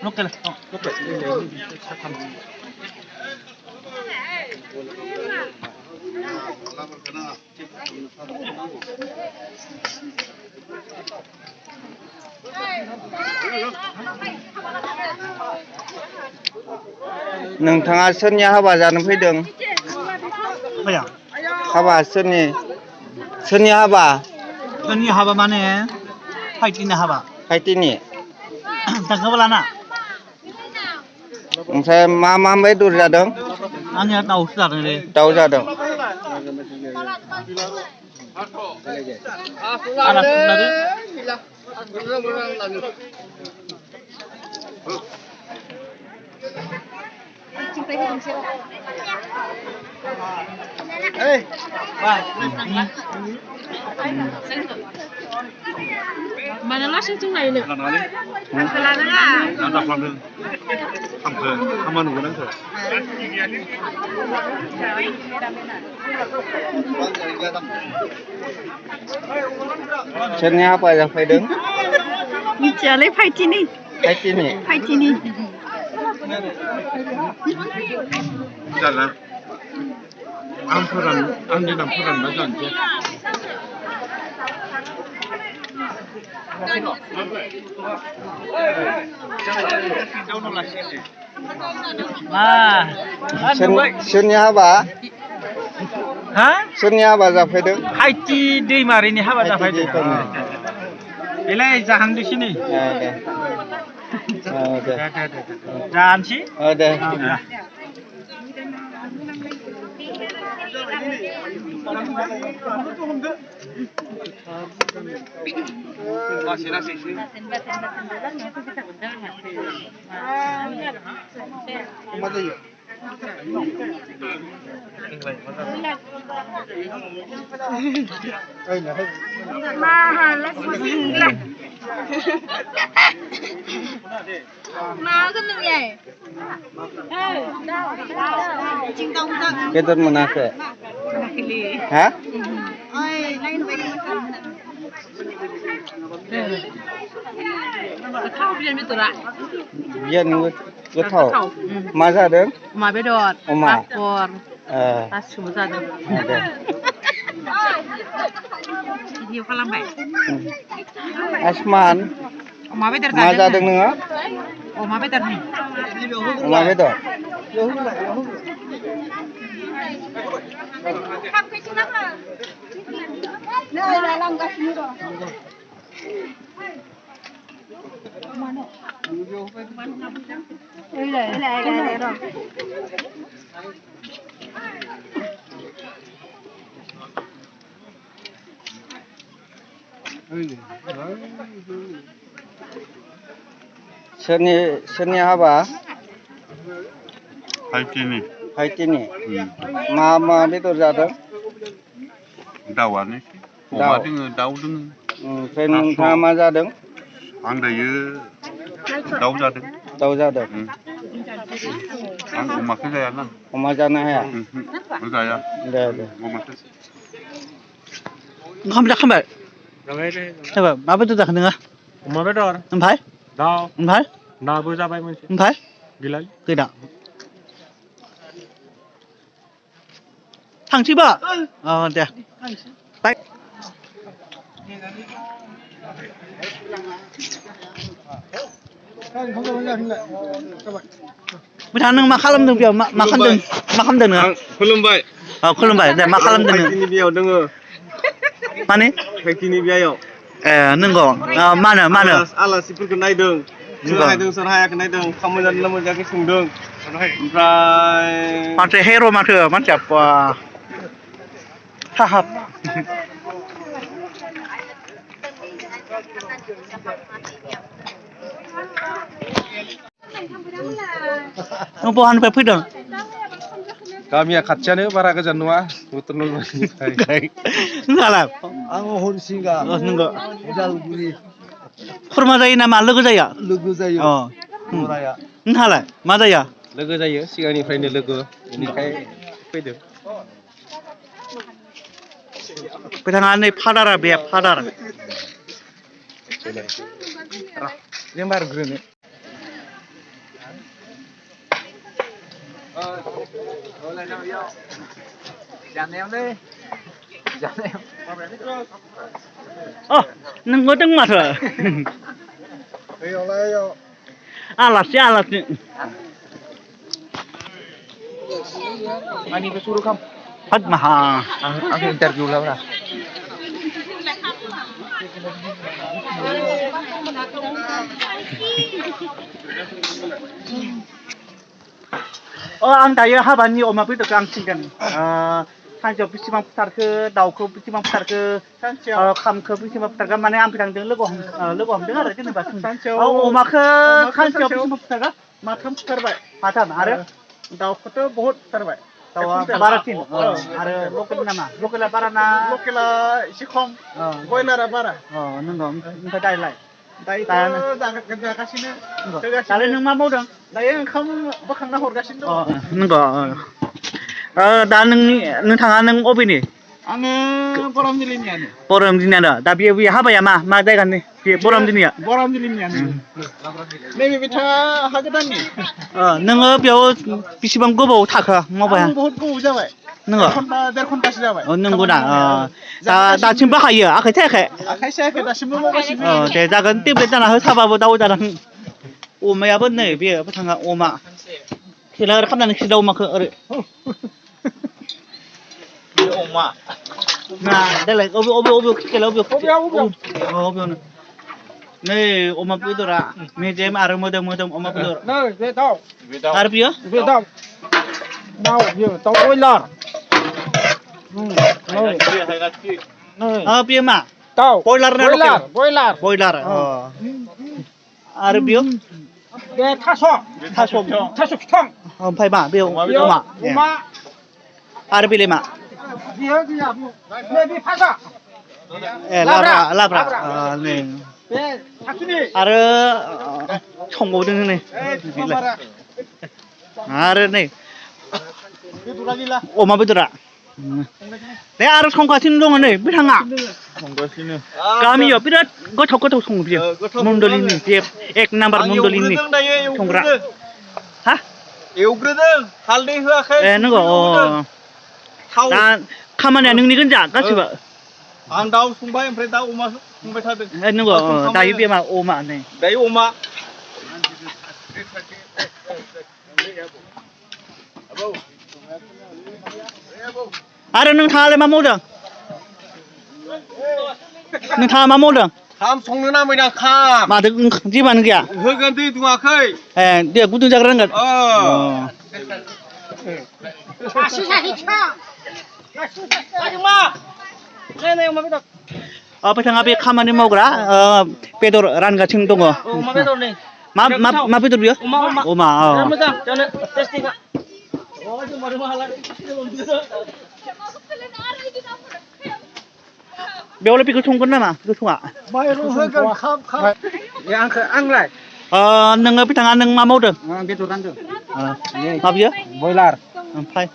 लकेल नोंथाङा सोरनि हाबा जानो फैदों हाबा सोरनि हाबा माने फाइटिनि हाबा थांखोबा लाना ओमफ्राय मा बेदर जादों आंनिया दाउसो जादों रे दाउ जादों Mana langsung tuh nggak ini? Kelana सोरनि हाबा जाफैदों मिथियालै फाइटिनि जागोन आंनि नाम फोरानना जानोसै सोरनि हाबा जाफैदों फाइटि दैमारिनि हाबा जाफैदों बेलाय जाहांदोसै जानोसै दे बेदर मोनाखै हा बियानो गोथाव मा जादों अमा बेदर पापर गासिबो जादों भिडिअ खालामबाय आसमान अमा बेदर मा जादों नोङो अमा बेदर सोरनि हाबा फाइटिनि मा बेदर जादों दाउआनो अमा दोङो दाउ दोङो ओमफ्राय नोंथाङा मा जादों आं दायो दाउ जादों आं अमाखौ जायाना अमा जानो हाया जाया दे अमाखौ ओंखाम जाखांबाय मा बेदर जाखो नोङो अमा बेदर ओमफ्राय दाउ ओमफ्राय नाबो जाबाय मोनसे ओमफ्राय गैला थांसैबा दे बाय बिथाङा नों मा खालामदों बेयाव मा खालामदों नोङो खुलुमबाय खुलुमबाय दे मा खालामदों फाइटिनि बियाव दोङो माने फाइटिनि बियाव नंगौ मानो आलासिफोरखौ नायदों सोर हायदों सोर हायाखै नायदों खाम मोजां मोजाङै सोंदों ओमफ्राय माथो हेर' माथो मानसिया बा हाहाब नों बहानिफ्राय फैदों गामिया खाथियानो बारा गोजान नङा उत्तर नलबारिनिफ्राय नोंहालाय आं हरसिंगा नंगौ उदालगुरि खुरमा जायो नामा लोगो जाया नोंहालाय मा जाया लोगो जायो सिगांनिफ्रायनो लोगो बेनिखाय फैदों बिथाङा नै फादारा बे फादार जों बारग्रोनो nâng có đứng mặt rồi alasnya Ani ke suruh kamu. hết mà hà Aku interview lah lah. Ang dayo habanनि अमा बेदरखौ आं सिगां सानसेयाव बेसेबां फुथारखो दाउखौ बेसेबां फुथारखो खामखौ बेसेबां फुथारखो माने आं फैदांदों लोगो हमदों आरो जेनेबा अमाखौ सानसेयाव बेसेबां फुथारखो माथाम फुथारबाय माथाम आरो दाउखौथ' बहुत फुथारबाय दाउआ बारासिन आरो लकेल नामा लकेला बारा ना लकेला एसे खम बयलारा बारा नंगौ ओमफ्राय दायोलाय दायोथ' जागासिनो दालाय नों मा मावदों दायो ओंखाम बोखांना हरगासिनो दं नंगौ दा नोंथाङा नों अबेनि आङो बरामदिलिनियानो बरमदिनियानो दा बेयो हाबाया मा जायगानि बे बरमदिनिया बरामदिलिनियानो नैबे बिथाङा हा गोदाननि नोङो बेयाव बेसेबां गोबाव थाखो मावबाय आं बहुत गोबाव जाबाय नोङो देर घन्टासो जाबाय नंगौ दा दासिमबो हायो आखाइ थायाखै आखाइ सायाखै दासिमबो मावगासिनो दे जागोन टेब्लेट जाना होसाबाबो दाउ जागोन अमायाबो नै बे बिथाङा अमा खेला खालामनानै खिदा अमाखौ ओरै अमा ना देलाय अबे खेला अबेयावनो नै अमा बेदरा मेजेम आरो मोदोम अमा बेदर बे दाउ आरो बियो बे दाउ बियो दाउ बयलार बियो मा दाउ बयलार ना लकेल बयलार आरो बियो बे थास' फिथं ओमफ्राय मा बे अमा आरो बेलाय मा बियो गैया बे फाजा लाब्रा नै बे साखिनि आरो संबावदों नै आरो नै अमा बेदरा दे आरो संगासिनो दङ नै बिथाङा गामियाव बिराद गोथाव सङो बियो मण्डलिनि एक नाम्बार मण्डलिनि संग्रा हा एवग्रोदों हालदै होआखै नंगौ दा खामानिया नोंनि गोजा गासिबो आं दाउ संबाय ओमफ्राय दा अमा संबाय थादों नंगौ दायो बे मा अमा नै दायो अमा आरो नोंथाङालाय मा मावदों नोंथाङा मा मावदों खाम संनो नामायदां खाम माथो जेबोआनो गैया होगोन दै दुङाखै दे गुदुं जाग्रा नांगोन बिथाङा बे खामानि मावग्रा बेदर रानगासिनो दङ मा बेदर बियो अमा बेयावलाय बेखौ संगोन नामा गोथौआ आंलाय नोङो बिथाङा नों मा मावदों बेदर रानदों मा बियो बयलार ओमफ्राय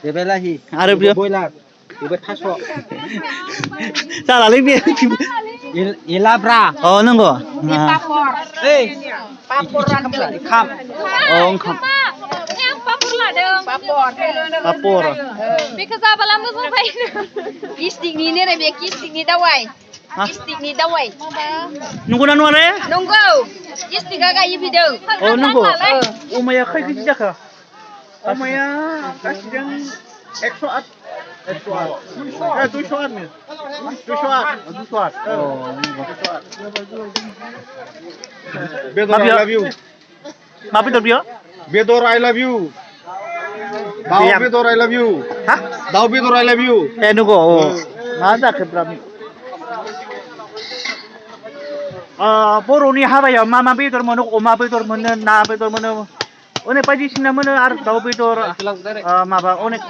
बे बेलाहि आरो बियो बयलार बेबो थास' जालालै बे एलाब्रा नंगौ पापर रानदों ओंखाम ओंखाम पापर लादों पापर बेखौ जाबोला मोजां जायो गिस्टिकनि नेरे बे गिस्टिकनि दावाइ गिस्टिकनि दावाइ नंगौना नङालै नंगौ गिस्टिकआ गायो बिदों नंगौ अमाया खै केजि जाखो अमाया गासिजों 108 बेदर I love you मा बेदर बियो बेदर I love you दाउ बेदर I love you हा दाउ बेदर I love you नंगौ मा जाखो बर'नि हाबायाव मा बेदर मोनो अमा बेदर मोनो ना बेदर मोनो अनेक बायदिसिना मोनो आरो दाउ बेदर माबा अनेक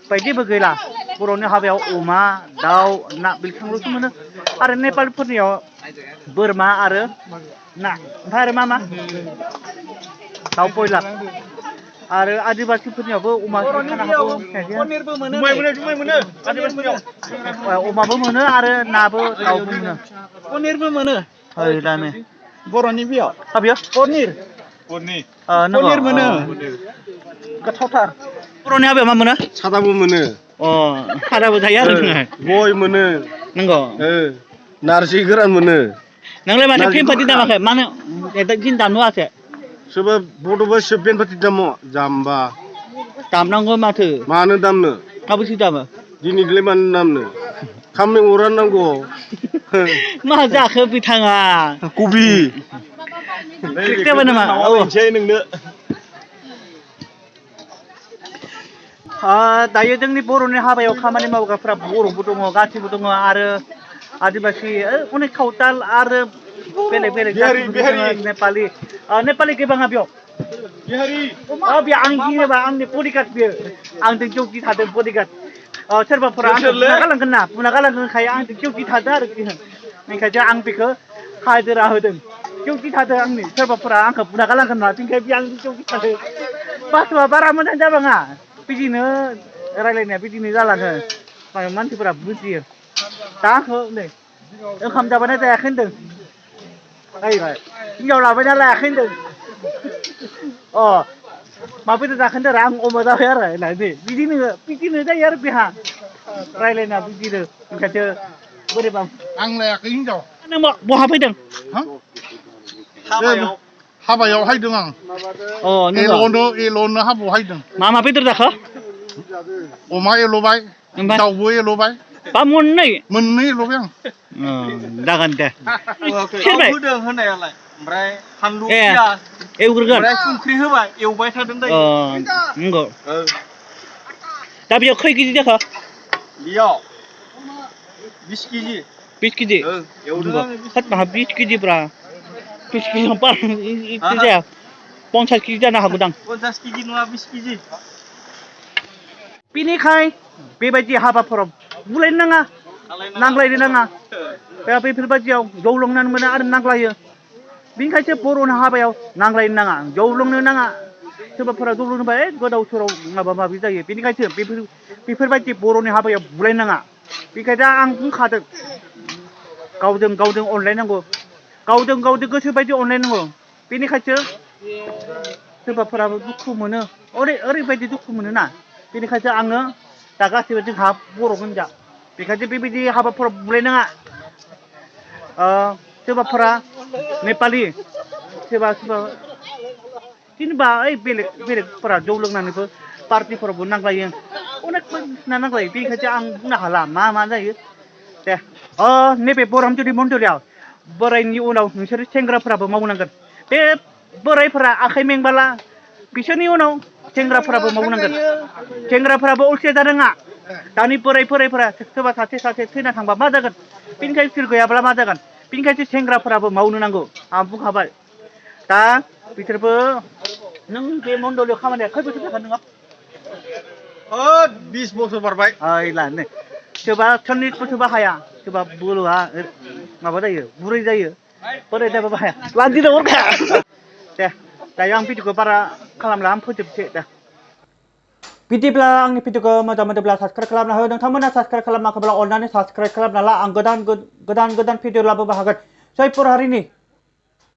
बायदिबो गैला बर'नि हाबायाव अमा दाउ ना बेल'सो मोनो आरो नेपालफोरनियाव बोरमा आरो ना ओमफ्राय आरो मा दाउ बयलार आरो आदिबासिफोरनियावबो अमा पनिरबो मोनो जुमाय मोनो आदिबासिफोराव अमाबो मोनो आरो नाबो दाउबो मोनो पनिरबो मोनो दानो बर'नि बियाव हाबियो पनिर पनिर नंगौ पनिर मोनो गोथावथार बर'नि हाबायाव मा मोनो सादाबो मोनो सादाबो जायो आरो जोङो गय मोनो नंगौ नारजि गोरान मोनो नोंलाय माथो फिल्म पार्टि दामाखै मानो दिन दामनोआसै सोरबा बड'बा फिल्म पार्टि दामो जाम्बा दामनांगौ माथो मानो दामनो माबैसे दामो दिनैलाय मानो दामनो खामनो अरान नांगौ मा जाखो बिथाङा कबि क्रिकेटबो नामा नोंनो दायो जोंनि बर'नि हाबायाव खामानि मावग्राफ्रा बर'बो दङ गासिबो दङ आरो आदिबासि अनेक सावताल आरो बेलेग बेलेग नेपालि नेपालि गोबाङा बेयाव बे आं गियोबा आंनि बडिगार्ड बेयो आंजों जौगि थादों बडिगार्ड सोरबाफोरा आंखौ बुना गालांगोन ना बुना गालांगोनखाय आंजों जौगि थादों आरोखि ओंखायनो आं बेखौ हाजिरा होदों जौगि थादों आंनि सोरबाफोरा आंखौ बुना गालांगोन ना बेनिखाय बे आंजों जौगि थादों बाथ्राया बारा मोजां जाबाङा बिदिनो रायलायनाया बिदिनो जालाङो मानसिफोरा बुजियो दा आंखौ नै ओंखाम जाबायना जायाखै होनदों जाहैबाय हिनजाव लाबायना लायाखै होनदों मा बेदर जाखो होनदों आं अमा जाबाय आरो होननानै बिदिनो जायो आरो बेहा रायलायना बिदिनो ओंखायसो बोरैबा आं लायाखै हिनजाव नों बहा फैदों हाबायाव हायदों आं एल'नो हाबायाव हायदों मा बेदर जाखो अमा एल'बाय दाउबो एल'बाय बा मोननै एल'बाय आं जागोन दे होदों होनायालाय ओमफ्राय फानलु पियाज एवग्रोगोन ओमफ्राय संख्रि होबाय एवबाय थादों दायो नंगौ दा बेयाव खै केजि जाखो बेयाव 20 केजि 20 केजि एवदों 20 केजिब्रा 20 केजि जाया 50 केजि जानो हागौदां 50 केजि नङा 20 केजि बिनिखाय बेबायदि हाबाफोराव बुलायनो नाङा नांलायनो नाङा बेफोरबायदियाव जौ लोंनानै मोनो आरो नांलायो बिनिखायसो बर'नि हाबायाव नांलायनो नाङा जौ लोंनो नाङा सोरबाफोरा जौ लोंनोबा गोदाव सोराव माबा माबि जायो बेनिखायसो बेफोरबायदि बर'नि हाबायाव बुलायनो नाङा बेनिखायनो आं बुंखादों गावजों अनलायनांगौ गावजों गोसो बायदि अनलायनांगौ बेनिखायसो सोरबाफोराबो दुखु मोनो ओरैबायदि दुखु मोनो ना बेनिखायसो आङो दा गासैबो जोंहा बर' गोजा बेखायनो बेबायदि हाबाफोराव बुलायनाङा सोरबाफोरा नेपालि सोरबा जेनेबा बेलेगफोरा जौ लोंनानैबो पार्टिफोरावबो नांलायो अनेक बायदिसिना नांलायो बेनिखायसो आं बुंनो हाला मा जायो दे नैबे बर'मजुरि मन्दिराव बोरायनि उनाव नोंसोर सेंग्राफोराबो मावनांगोन बे बोरायफोरा आखाइ मेंबाला बिसोरनि उनाव सेंग्राफोराबो मावनांगोन सेंग्राफोराबो अलसिया जादोंङा दानि बोरायफोरा सोरबा सासे थैना थांबा मा जागोन बेनिखायनो बिसोर गैयाब्ला मा जागोन बेनिखायनो सेंग्राफोराबो मावनो नांगौ आं बुंखाबाय दा बिसोरबो नों बे मण्डलियाव खामानिया खै बोसोर जागोन नोंहा 20 बोसोर बारबाय नै सोरबा 40 बोसोरबा हाया सोरबा बोलोआ माबा जायो बुरै जायो बोराय जाबाबो हाया लान्जिनो हरखाया दे दायो आं भिडिअखौ बारा खालामला आं फोजोबसै दा बिदिब्ला आंनि भिडिअखौ मोजां मोनोब्ला साबस्क्राइब खालामना हो नोंथांमोना साबस्क्राइब खालामाखैब्ला अननानै साबस्क्राइब खालामना ला आं गोदान भिडिअ लाबोनो हागोन जयपुर हारिनि